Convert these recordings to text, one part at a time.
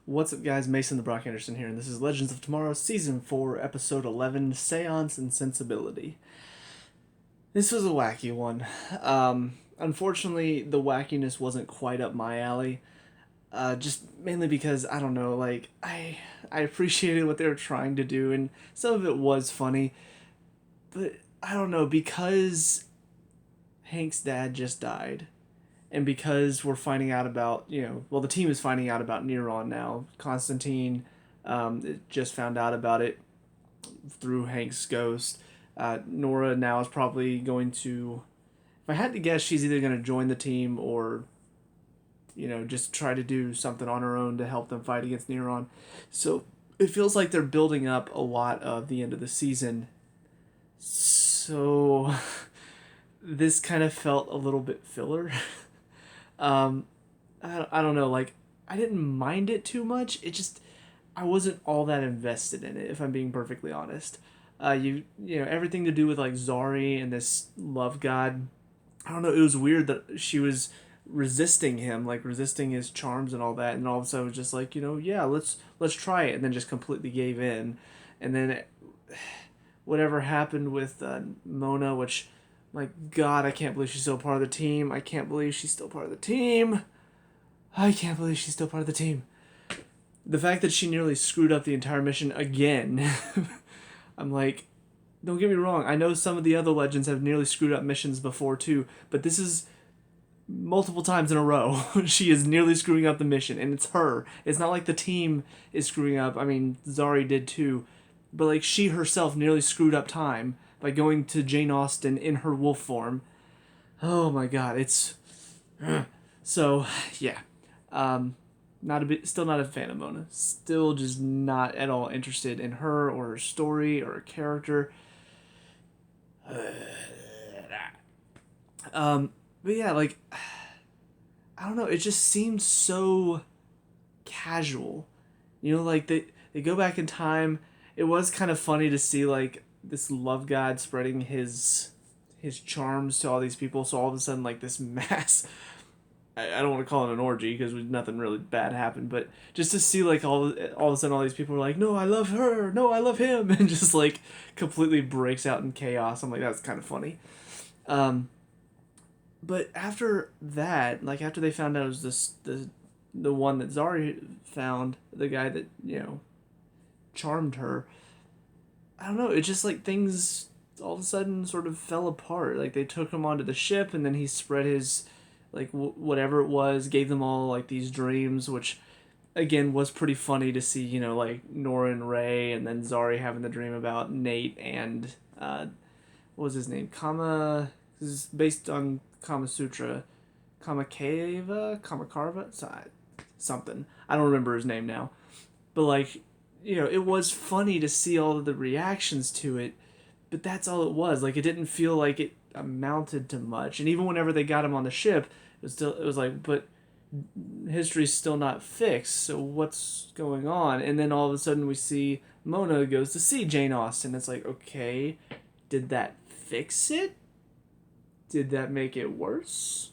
What's up, guys? Mason the Brock Henderson here, and this is Legends of Tomorrow, Season 4, Episode 11, Seance and Sensibility. This was a wacky one. Unfortunately, the wackiness wasn't quite up my alley. Just mainly because, I don't know, I appreciated what they were trying to do, and some of it was funny, but I don't know, because Hank's dad just died, and because we're finding out about, the team is finding out about Neuron now. Constantine just found out about it through Hank's ghost. Nora now is probably going to, if I had to guess, she's either going to join the team or, just try to do something on her own to help them fight against Neuron. So it feels like they're building up a lot of the end of the season. So this kind of felt a little bit filler. um, I don't know, I didn't mind it too much. I wasn't all that invested in it, if I'm being perfectly honest. Everything to do with like Zari and this love god. I don't know. It was weird that she was resisting him, like resisting his charms and all that, and all of a sudden was just like, yeah, let's try it, and then just completely gave in, and then whatever happened with Mona, which, my God, I can't believe she's still part of the team. I can't believe she's still part of the team. I can't believe she's still part of the team. The fact that she nearly screwed up the entire mission again. I'm like, don't get me wrong, I know some of the other legends have nearly screwed up missions before too, but this is multiple times in a row. She is nearly screwing up the mission, and it's her. It's not like the team is screwing up. I mean, Zari did too, but like she herself nearly screwed up time by going to Jane Austen in her wolf form. Oh my God, it's so yeah. Not a bit, still not a fan of Mona. Still just not at all interested in her or her story or her character. But yeah, I don't know. It just seemed so casual. They go back in time. It was kind of funny to see like this love god spreading his charms to all these people. So all of a sudden, like this mass. I don't want to call it an orgy because nothing really bad happened, but just to see like all of a sudden all these people are like, no, I love her, no, I love him, and just like completely breaks out in chaos. I'm like, that's kind of funny. But after that, like after they found out it was the one that Zari found, the guy that charmed her. I don't know. It just like things all of a sudden sort of fell apart. Like they took him onto the ship, and then he spread his like whatever it was, gave them all like these dreams, which again was pretty funny to see. Like Nora and Ray, and then Zari having the dream about Nate and what was his name? Kama. This is based on Kama Sutra. Kamakarva, something. I don't remember his name now, but like it was funny to see all of the reactions to it, but that's all it was. Like it didn't feel like it amounted to much, and even whenever they got him on the ship, it was like, but history's still not fixed, so what's going on? And then all of a sudden we see Mona goes to see Jane Austen. It's like, okay, did that fix it? Did that make it worse?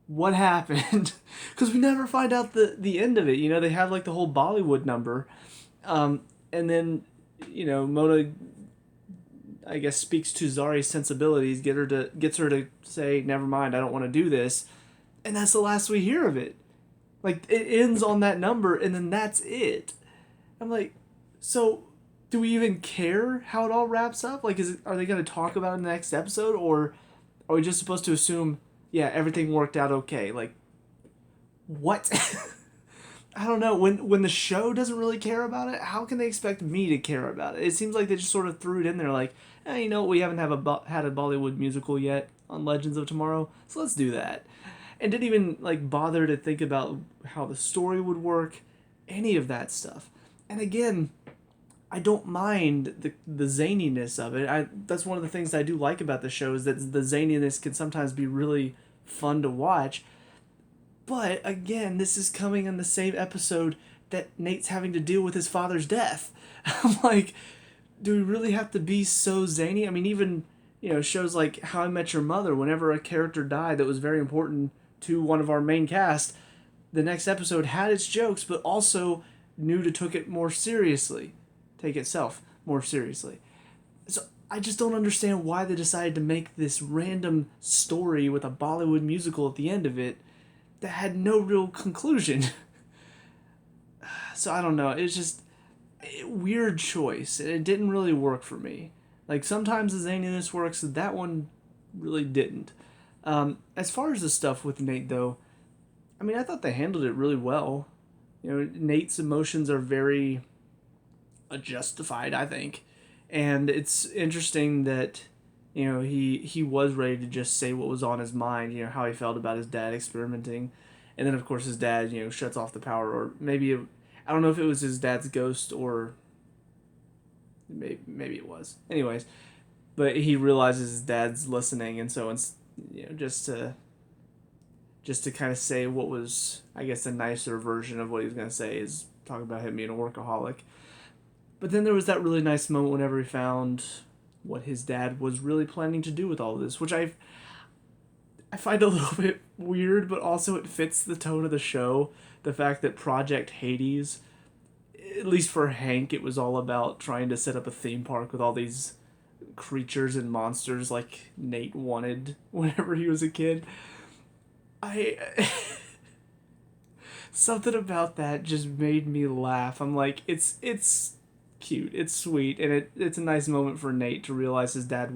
What happened? Because we never find out the end of it. They have like the whole Bollywood number, and then Mona, I guess, speaks to Zari's sensibilities, gets her to say, never mind, I don't want to do this, and that's the last we hear of it. Like it ends on that number, and then that's it. I'm like, so do we even care how it all wraps up? Like, are they going to talk about it in the next episode, or are we just supposed to assume, yeah, everything worked out okay? Like, what? I don't know. When the show doesn't really care about it, how can they expect me to care about it? It seems like they just sort of threw it in there, like, we haven't had a Bollywood musical yet on Legends of Tomorrow, so let's do that. And didn't even like bother to think about how the story would work, any of that stuff. And again, I don't mind the zaniness of it. That's one of the things I do like about the show, is that the zaniness can sometimes be really fun to watch. But again, this is coming in the same episode that Nate's having to deal with his father's death. I'm like, do we really have to be so zany? I mean, even shows like How I Met Your Mother, whenever a character died that was very important to one of our main cast, the next episode had its jokes, but also knew to take itself more seriously. So I just don't understand why they decided to make this random story with a Bollywood musical at the end of it that had no real conclusion. So I don't know. It's just a weird choice. It didn't really work for me. Like sometimes the zaniness works, that one really didn't. As far as the stuff with Nate, though, I mean, I thought they handled it really well. You know, Nate's emotions are very justified, I think, and it's interesting that he was ready to just say what was on his mind. You know, how he felt about his dad experimenting, and then of course his dad shuts off the power, or maybe I don't know if it was his dad's ghost or maybe it was. Anyways, but he realizes his dad's listening, and so it's just to kind of say what was, I guess, a nicer version of what he was going to say is talk about him being a workaholic. But then there was that really nice moment whenever he found what his dad was really planning to do with all of this, which I find a little bit weird, but also it fits the tone of the show. The fact that Project Hades, at least for Hank, it was all about trying to set up a theme park with all these creatures and monsters like Nate wanted whenever he was a kid. Something about that just made me laugh. I'm like, it's cute, it's sweet, and it's a nice moment for Nate to realize his dad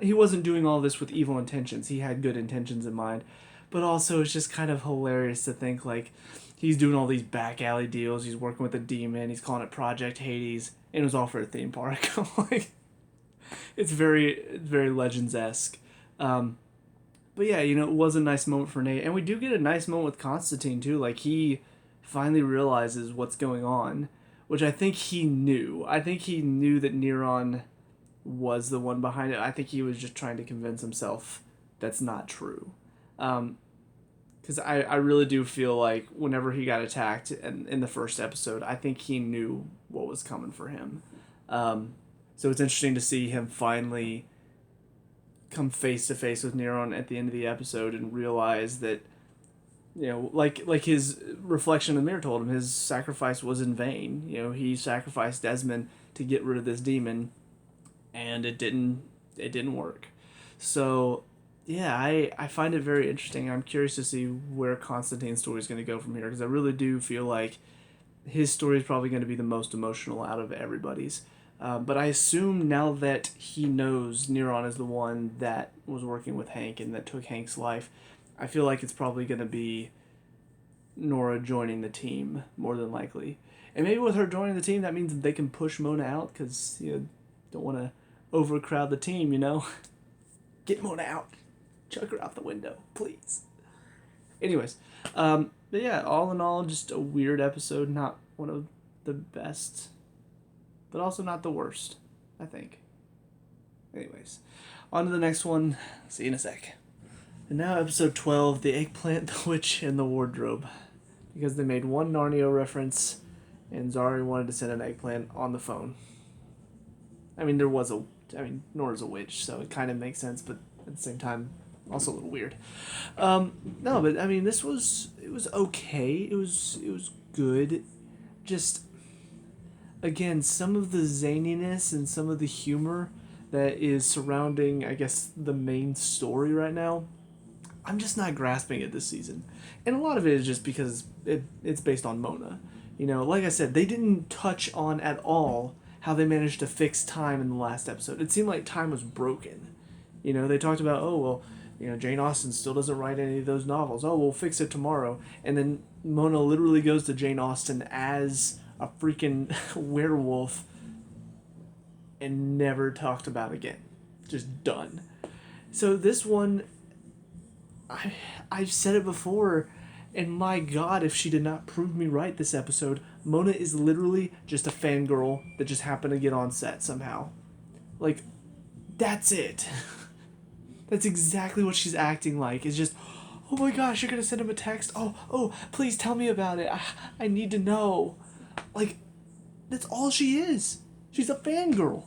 he wasn't doing all this with evil intentions. He had good intentions in mind, but also it's just kind of hilarious to think like he's doing all these back alley deals. He's working with a demon. He's calling it Project Hades, and it was all for a theme park. Like, it's very Legends-esque. But yeah, it was a nice moment for Nate. And we do get a nice moment with Constantine, too. Like, he finally realizes what's going on, which I think he knew. I think he knew that Neron was the one behind it. I think he was just trying to convince himself that's not true. Because I really do feel like whenever he got attacked in the first episode, I think he knew what was coming for him. So it's interesting to see him finally come face to face with Neron at the end of the episode and realize that, like his reflection in the mirror told him, his sacrifice was in vain. He sacrificed Desmond to get rid of this demon, and it didn't work. So yeah, I find it very interesting. I'm curious to see where Constantine's story is going to go from here, because I really do feel like his story is probably going to be the most emotional out of everybody's. But I assume now that he knows Neron is the one that was working with Hank and that took Hank's life, I feel like it's probably going to be Nora joining the team, more than likely. And maybe with her joining the team, that means they can push Mona out, because don't want to overcrowd the team, Get Mona out. Chuck her out the window, please. Anyways, but yeah, all in all, just a weird episode. Not one of the best, but also not the worst, I think. Anyways, on to the next one. See you in a sec. And now episode 12, The Eggplant, the Witch, and the Wardrobe. Because they made one Narnia reference, and Zari wanted to send an eggplant on the phone. I mean, Nora's a witch, so it kind of makes sense, but at the same time, also a little weird. No, but I mean, it was okay. It was good. Just, again, some of the zaniness and some of the humor that is surrounding, I guess, the main story right now, I'm just not grasping it this season. And a lot of it is just because it's based on Mona. Like I said, they didn't touch on at all how they managed to fix time in the last episode. It seemed like time was broken. They talked about, Jane Austen still doesn't write any of those novels. Oh, we'll fix it tomorrow. And then Mona literally goes to Jane Austen as a freaking werewolf and never talked about again. Just done. So this one, I've said it before, and my God, if she did not prove me right this episode, Mona is literally just a fangirl that just happened to get on set somehow. Like, that's it. That's exactly what she's acting like. It's just, oh my gosh, you're going to send him a text? Oh, please tell me about it. I need to know. Like, that's all she is. She's a fangirl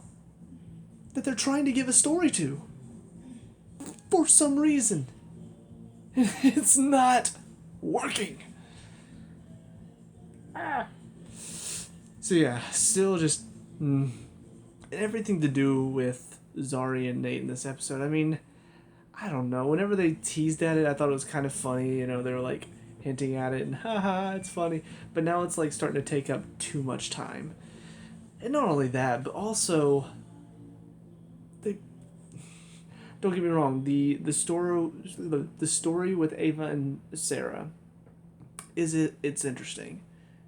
that they're trying to give a story to. For some reason. It's not working. So yeah, still just everything to do with Zari and Nate in this episode. I mean, I don't know. Whenever they teased at it, I thought it was kind of funny. You know, they were like hinting at it and haha, it's funny. But now it's like starting to take up too much time. And not only that, but also they don't get me wrong, the story with Ava and Sarah it's interesting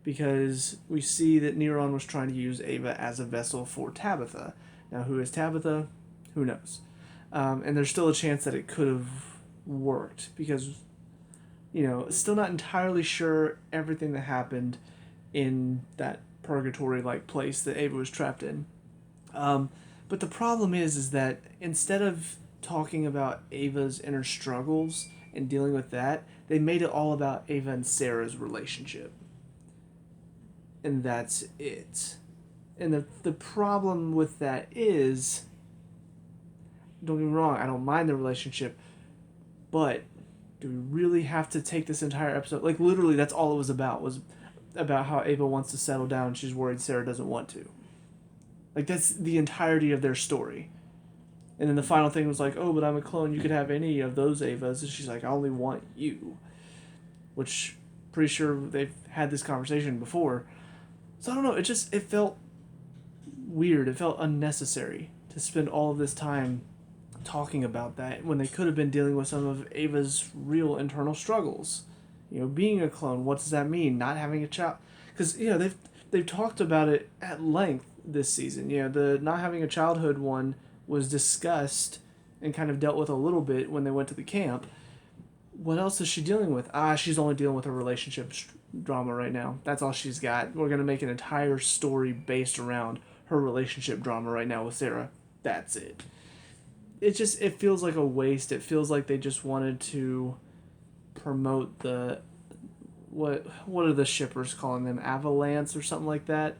because we see that Neron was trying to use Ava as a vessel for Tabitha. Now, who is Tabitha? Who knows? And there's still a chance that it could have worked because, still not entirely sure everything that happened in that purgatory like place that Ava was trapped in. But the problem is that instead of talking about Ava's inner struggles and dealing with that, they made it all about Ava and Sarah's relationship. And that's it. And the problem with that is, don't get me wrong, I don't mind the relationship, but do we really have to take this entire episode? Like, literally, that's all it was about how Ava wants to settle down and she's worried Sarah doesn't want to. Like, that's the entirety of their story. And then the final thing was like, oh, but I'm a clone. You could have any of those Avas. And she's like, I only want you. Which, pretty sure they've had this conversation before. So I don't know. It felt weird. It felt unnecessary to spend all of this time talking about that when they could have been dealing with some of Ava's real internal struggles. Being a clone, what does that mean? Not having a child. Because, they've talked about it at length this season. The not having a childhood one was discussed and kind of dealt with a little bit when they went to the camp. What else is she dealing with? She's only dealing with a relationship drama right now. That's all she's got. We're going to make an entire story based around her relationship drama right now with Sarah. That's it. It feels like a waste. It feels like they just wanted to promote the what are the shippers calling them, avalanche or something like that.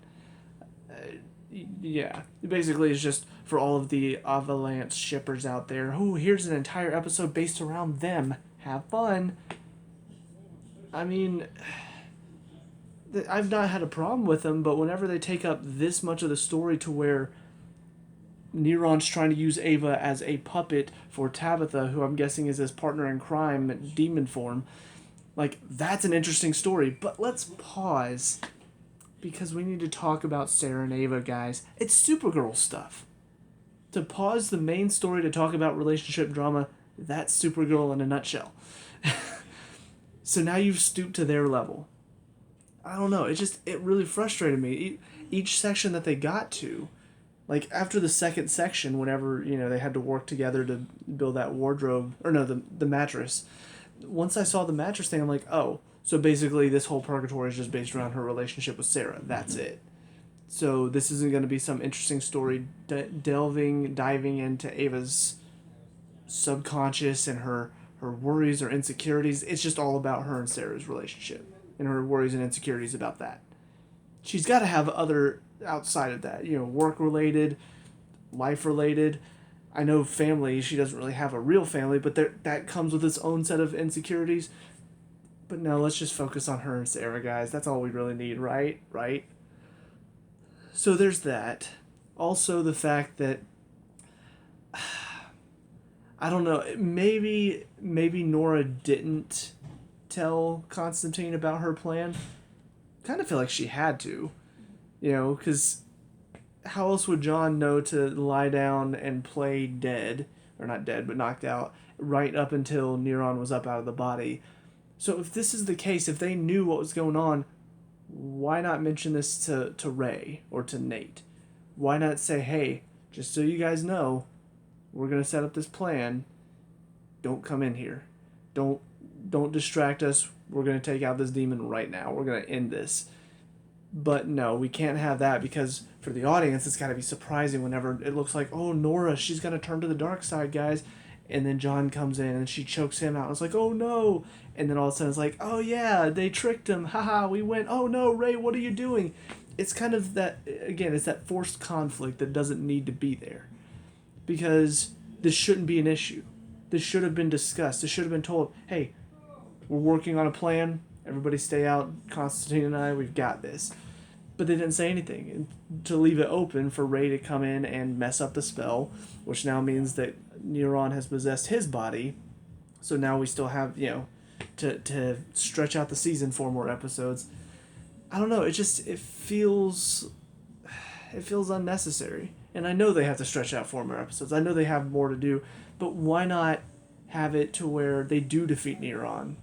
Yeah, basically it's just for all of the avalanche shippers out there. Oh, here's an entire episode based around them. Have fun. I mean, I've not had a problem with them, but whenever they take up this much of the story to where Neron's trying to use Ava as a puppet for Tabitha, who I'm guessing is his partner in crime, demon form, like, that's an interesting story. But let's pause because we need to talk about Sarah and Ava, guys. It's Supergirl stuff. To pause the main story to talk about relationship drama, that's Supergirl in a nutshell. So now you've stooped to their level. I don't know. It really frustrated me. Each section that they got to, like after the second section, whenever they had to work together to build that wardrobe, or no, the mattress. Once I saw the mattress thing, I'm like, oh, so basically this whole purgatory is just based around her relationship with Sarah. That's it. So this isn't going to be some interesting story diving into Ava's subconscious and her worries or insecurities. It's just all about her and Sarah's relationship and her worries and insecurities about that. She's got to have other outside of that, work related, life related. I know family, she doesn't really have a real family, but that comes with its own set of insecurities. But no, let's just focus on her and Sarah, guys. That's all we really need, right? Right? So there's that. Also the fact that I don't know, maybe Nora didn't tell Constantine about her plan. Kind of feel like she had to, because how else would John know to lie down and play dead, or not dead, but knocked out, right up until Neron was up out of the body? So if this is the case, if they knew what was going on, why not mention this to Ray or to Nate? Why not say, hey, just so you guys know, we're going to set up this plan. Don't come in here. Don't distract us. We're going to take out this demon right now. We're going to end this. But no, we can't have that because for the audience, it's got to be surprising whenever it looks like, oh, Nora, she's going to turn to the dark side, guys. And then John comes in and she chokes him out. It's like, oh, no. And then all of a sudden it's like, oh, yeah, they tricked him. Haha, we went. Oh, no, Ray, what are you doing? It's kind of that, again, it's that forced conflict that doesn't need to be there. Because this shouldn't be an issue. This should have been discussed. This should have been told, hey, we're working on a plan. everybody stay out, Constantine and I, we've got this. But they didn't say anything, and to leave it open for Ray to come in and mess up the spell, which now means that Neuron has possessed his body. So now we still have, to stretch out the season 4 more episodes. I don't know. It feels unnecessary. And I know they have to stretch out 4 more episodes. I know they have more to do, but why not have it to where they do defeat Neuron,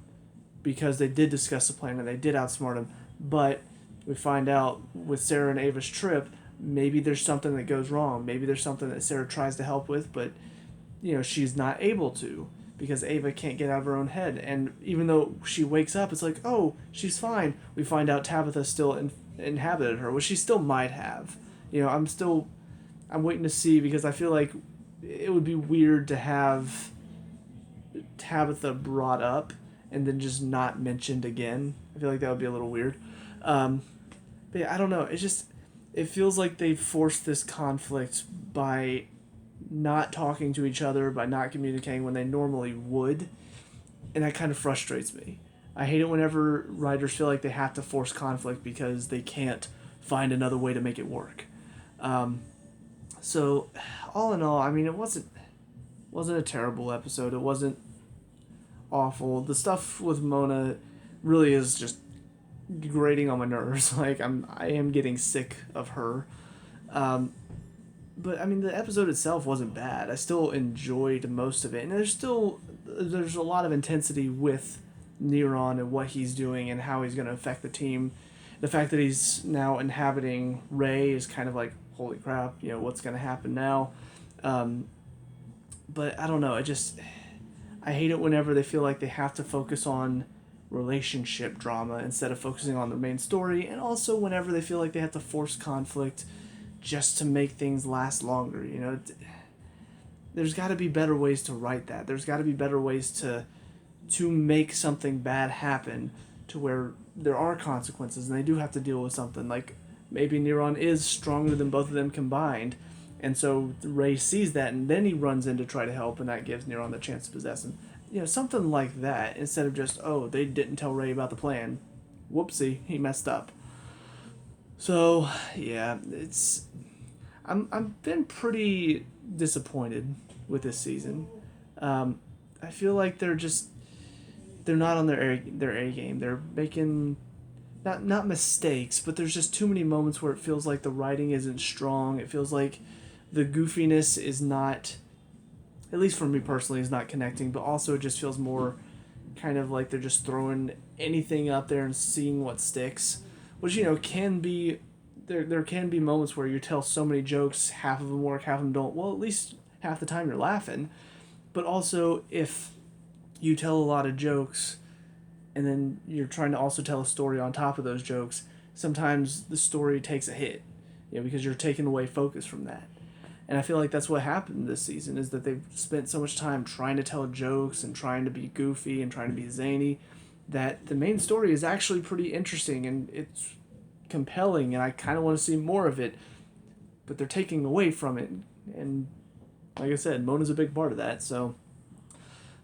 because they did discuss the plan and they did outsmart him, but we find out with Sarah and Ava's trip, maybe there's something that goes wrong. Maybe there's something that Sarah tries to help with, but she's not able to because Ava can't get out of her own head. And even though she wakes up, it's like, oh, she's fine. We find out Tabitha still inhabited her, which she still might have. I'm waiting to see, because I feel like it would be weird to have Tabitha brought up and then just not mentioned again. I feel like that would be a little weird. But yeah, I don't know. It feels like they forced this conflict by not talking to each other, by not communicating when they normally would, and that kind of frustrates me. I hate it whenever writers feel like they have to force conflict because they can't find another way to make it work. So, all in all, I mean, it wasn't a terrible episode. It wasn't awful. The stuff with Mona really is just grating on my nerves. Like, I am getting sick of her. But I mean, the episode itself wasn't bad. I still enjoyed most of it, and there's a lot of intensity with Neuron and what he's doing and how he's going to affect the team. The fact that he's now inhabiting Ray is kind of like, holy crap, what's going to happen now? But I don't know. I hate it whenever they feel like they have to focus on relationship drama instead of focusing on the main story, and also whenever they feel like they have to force conflict just to make things last longer. There's got to be better ways to write that. There's got to be better ways to make something bad happen to where there are consequences and they do have to deal with something. Like, maybe Neuron is stronger than both of them combined, and so Ray sees that and then he runs in to try to help, and that gives Neuron the chance to possess him. Something like that, instead of just, oh, they didn't tell Ray about the plan. Whoopsie, he messed up. So, yeah, I've been pretty disappointed with this season. I feel like they're not on their A game. They're making not mistakes, but there's just too many moments where it feels like the writing isn't strong. It feels like the goofiness is not, at least for me personally, is not connecting, but also it just feels more kind of like they're just throwing anything up there and seeing what sticks, which, can be, there can be moments where you tell so many jokes, half of them work, half of them don't. Well, at least half the time you're laughing. But also, if you tell a lot of jokes and then you're trying to also tell a story on top of those jokes, sometimes the story takes a hit, because you're taking away focus from that. And I feel like that's what happened this season, is that they've spent so much time trying to tell jokes and trying to be goofy and trying to be zany, that the main story is actually pretty interesting and it's compelling, and I kind of want to see more of it, but they're taking away from it. And like I said, Mona's a big part of that. So,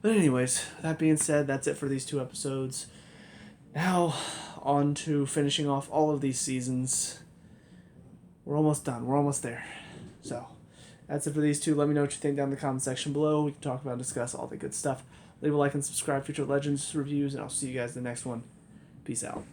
but anyways, that being said, that's it for these 2 episodes. Now, on to finishing off all of these seasons. We're almost done. We're almost there. So, that's it for these 2. Let me know what you think down in the comment section below. We can talk about and discuss all the good stuff. Leave a like and subscribe for future Legends reviews, and I'll see you guys in the next one. Peace out.